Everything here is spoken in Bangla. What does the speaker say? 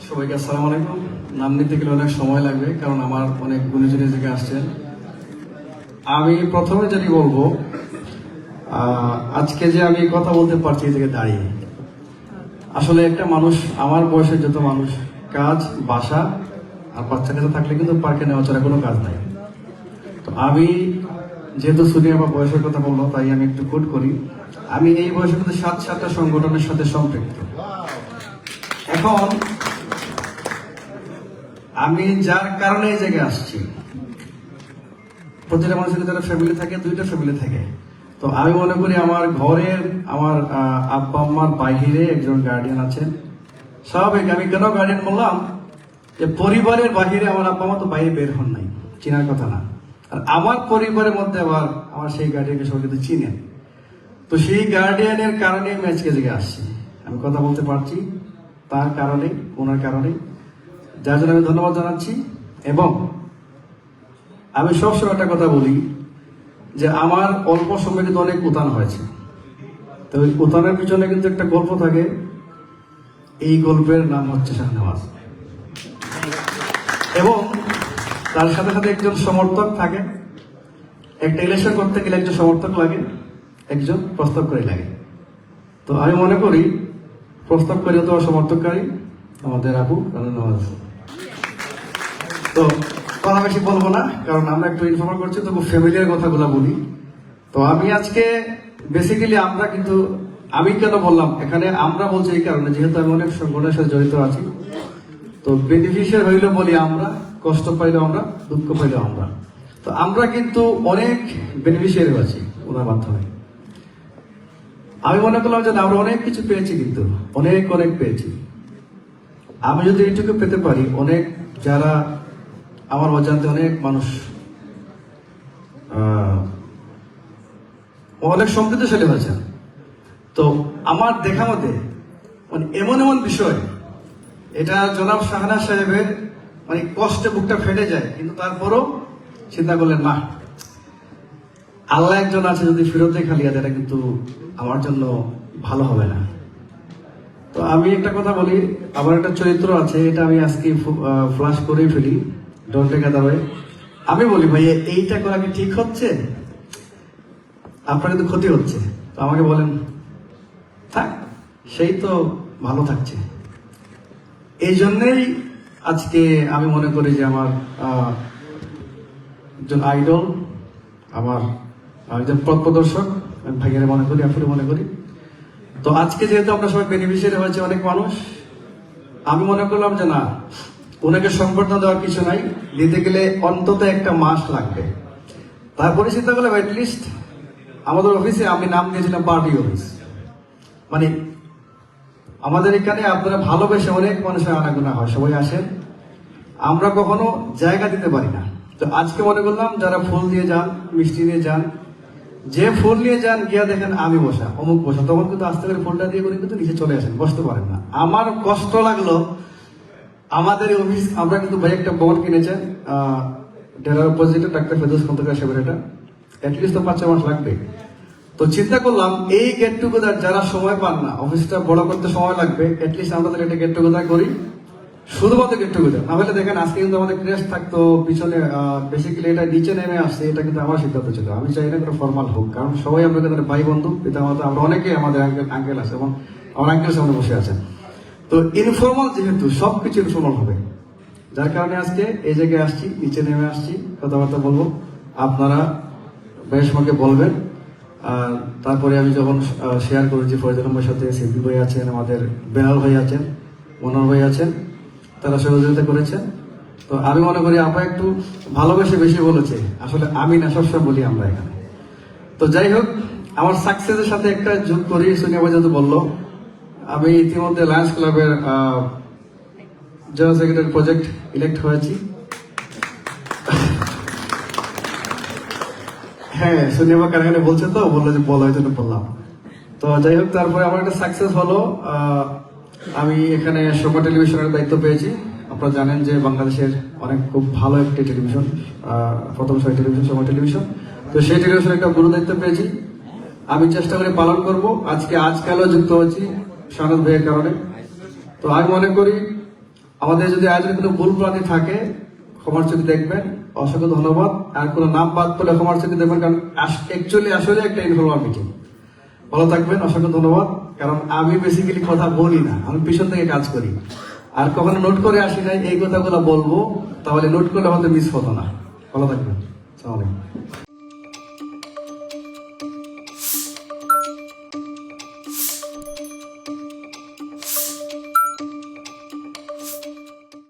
সবাইকে আসসালামু আলাইকুম। নাম নিতে গেলে অনেক সময় লাগবে, কারণ আমার অনেক গুণীজনী থেকে আসছেন। আমি প্রথমে যেটি বলবো, আজকে যে আমি কথা বলতে পারছি এই জায়গায় দাঁড়িয়ে, আসলে একটা মানুষ, আমার বয়সের যত মানুষ, কাজ, বাসা আর বাচ্চা কাছে থাকলে কিন্তু পার্কে নেওয়া ছাড়া কোনো কাজ নাই। তো আমি যেহেতু সুনিয়া বা বয়সের কথা বললো, তাই আমি একটু কোট করি। আমি এই বয়সের মধ্যে 7টা সংগঠনের সাথে সম্পৃক্ত। এখন আমি যার কারণে এই জায়গায় আসছি, প্রতিটা মানুষের যারা ফ্যামিলি থাকে, 2টা ফ্যামিলি থাকে। তো আমি মনে করি আমার ঘরের, আমার আব্বা আম্মার বাহিরে একজন গার্ডিয়ান আছেন। স্বাভাবিক, আমি কেন গার্ডিয়ান বললাম, যে পরিবারের বাহিরে আমার আব্বা আম্মা তো বাইরে বের হন নাই, চেনার কথা না। আর আমার পরিবারের মধ্যে আবার আমার সেই গার্ডিয়ানকে সবাই কিন্তু চিনেন। তো সেই গার্ডিয়ানের কারণে আমি আজকে জায়গায় আসছি। আমি কথা বলতে পারছি তার কারণে, ওনার কারণে, যার জন্য আমি ধন্যবাদ জানাচ্ছি। এবং আমি সবসময় একটা কথা বলি, যে আমার অল্প সময়ে কিন্তু অনেক উত্থান হয়েছে। তো ওই উত্থানের পিছনে কিন্তু একটা গল্প থাকে, এই গল্পের নাম হচ্ছে শাহনেওয়াজ। এবং তার সাথে সাথে একজন সমর্থক থাকে। একটা ইলেকশন করতে গেলে একজন সমর্থক লাগে, একজন প্রস্তাবকারী লাগে। তো আমি মনে করি প্রস্তাবকারী অথবা সমর্থককারী আমাদের আপু শাহনেওয়াজ। তো কথা বেশি বলবো না, কারণ আমরা একটু ইনফর্ম করছি, তবু ফ্যামিলির কথাগুলো বলি। তো আমি আজকে বেসিক্যালি আমরা কিন্তু, আমি কেন বললাম এখানে আমরা বলছি এই কারণে, যেহেতু আমি অনেক সংগঠনের সাথে জড়িত আছি। তো বেনিফিশিয়ার হইলে বলি আমরা, কষ্ট পাইলেও আমরা, দুঃখ পাইলেও আমরা। তো আমরা কিন্তু অনেক বেনিফিশিয়ারি আছি ওনার মাধ্যমে। আমি মনে করলাম যে আমরা অনেক কিছু পেয়েছি, কিন্তু অনেক অনেক পেয়েছি। আমি যদি এইটুকু পেতে পারি, অনেক যারা আমার অজান্তে অনেক মানুষ অনেক সমৃদ্ধশালী হয়েছে। তো আমার দেখা মতে মানে এমন এমন বিষয়, এটা জনাব শাহনাজ সাহেবের মানে কষ্টে বুকটা ফেটে যায়, কিন্তু তারপরও চিন্তা করলেন না, আল্লাহ একজন আছে, যদি ফেরতে খালিয়া দেয়, এটা কিন্তু আমার জন্য ভালো হবে না। তো আমি একটা কথা বলি, আমার একটা চরিত্র আছে, এটা আমি আজকে ফ্লাশ করেই ফেলি, ডোন্ট টেক আদার ওয়ে। আমি বলি, ভাই এইটা করা কি ঠিক হচ্ছে? আপনার কিন্তু ক্ষতি হচ্ছে। তো আমাকে বলেন, থাক, সেই তো ভালো থাকছে। এই জন্যেই আজকে আমি মনে করি যে আমার একজন আইডল, আমার একজন পথ প্রদর্শক আমি ভাইয়ারে মনে করি, আপুরে মনে করি। তো আজকে যেহেতু আমরা সবাই বেনিফিশিয়ারি হয়েছে অনেক মানুষ, আমি মনে করলাম যে না, ওনাকে সংবর্ধনা দেওয়ার কিছু নাই, দিতে গেলে অন্তত একটা মাস লাগবে। তারপরে চিন্তা করলাম অ্যাটলিস্ট আমাদের অফিসে আমি নাম দিয়েছিলাম পার্টি অফিস। মানে আমাদের এখানে আপনারা ভালোবেসে অনেক মানুষের আনাগোনা হয়, সবাই আসেন, আমরা কখনো জায়গা দিতে পারি না। তো আজকে মনে করলাম যারা ফুল দিয়ে যান, মিষ্টি নিয়ে যান, যে ফুল নিয়ে যান, গিয়া দেখেন আমি বসা, অমুক বসা, তখন কিন্তু আস্তে করে ফুলটা দিয়ে করে কিন্তু নিচে চলে আসেন, বসতে পারেন না। আমার কষ্ট লাগলো, আমাদের অফিস, আমরা কিন্তু ভাই একটা বন্ড কিনেছেন ডেরার অপোজিটে ডাক্তার ফেরদৌস খন্দকার সাহেবের, এটা অ্যাটলিস্ট তো 5-6 মাস লাগবে। তো চিন্তা করলাম এই গেট টুগেদার যারা সময় পান না, অফিসটা বড় করতে সময় লাগবে, অ্যাটলিস্ট আমরা তাদের একটা গেট টুগেদার করি, শুধুমাত্র গেট টুগেদার। না হলে দেখেন আজকে কিন্তু আমাদের ক্রেশ থাকতো পিছনে, বেসিক্যালি এটা নিচে নেমে আসছে, এটা কিন্তু আমার সিদ্ধান্ত ছিল। আমি চাই না কোনো ফর্মাল হোক, কারণ সবাই আমরা তাদের ভাই বন্ধু, পিতা মাতা, আমরা অনেকেই আমাদের আঙ্কেল আছে, এবং আমার আঙ্কেল সামনে বসে আছেন। তো ইনফর্মাল, যেহেতু সবকিছু ইনফর্মাল হবে, যার কারণে আজকে এই জায়গায় আসছি, নিচে নেমে আসছি, কথাবার্তা বলবো, আপনারা বেশ আমাকে বলবেন। আর তারপরে আমি যখন শেয়ার করেছি ফয়জুল ভাইয়ের সাথে, সিদ্দিক ভাই আছেন, আমাদের বেলাল ভাই আছেন, মনোহর ভাই আছেন, তারা সহযোগিতা করেছেন। তো আমি মনে করি আপা একটু ভালোবেসে বেশি বলেছে, আসলে আমি না, সবসময় বলি আমরা এখানে। তো যাই হোক, আমার সাকসেসের সাথে একটা যোগ করি, সোনিয়া ভাই যেহেতু বললো, আমি ইতিমধ্যে লায়ন্স ক্লাবের জেনারেল সেক্রেটারি প্রজেক্ট ইলেক্ট হয়েছি। হ্যাঁ, সুনিয়া কারখানে বলছে, তো বললো যে বলো, এই জন্য বললাম। তো যাই হোক, তারপরে আমার একটা সাকসেস হলো, আমি এখানে সময় টেলিভিশনের দায়িত্ব পেয়েছি। আপনারা জানেন যে বাংলাদেশের অনেক খুব ভালো একটি টেলিভিশন, প্রথম সময় টেলিভিশন, সময় টেলিভিশন। তো সেই টেলিভিশনের একটা গুরু দায়িত্ব পেয়েছি, আমি চেষ্টা করে পালন করব। আজকালও যুক্ত হচ্ছি শাহনাজ ভাইয়ের কারণে। তো আমি মনে করি আমাদের যদি আয়োজনে কোনো ভুল প্রাণী থাকে ক্ষমার চোখে দেখবেন, অসংখ্য ধন্যবাদ। আর কোনো নাম বাদ পড়লে ক্ষমার চোখে দেখবেন, কারণ অ্যাকচুয়ালি আসলে একটা ইনফর্মাল মিটিং। ভালো থাকবেন, অসংখ্য ধন্যবাদ। কারণ আমি বেসিক্যালি কথা বলি না, আমি পিছন থেকে কাজ করি। আর কখনো নোট করে আসি নাই, এই কথাগুলো বলবো, তাহলে নোট করলে আমাদের মিস হতো না। ভালো থাকবেন, আসসালামু আলাইকুম।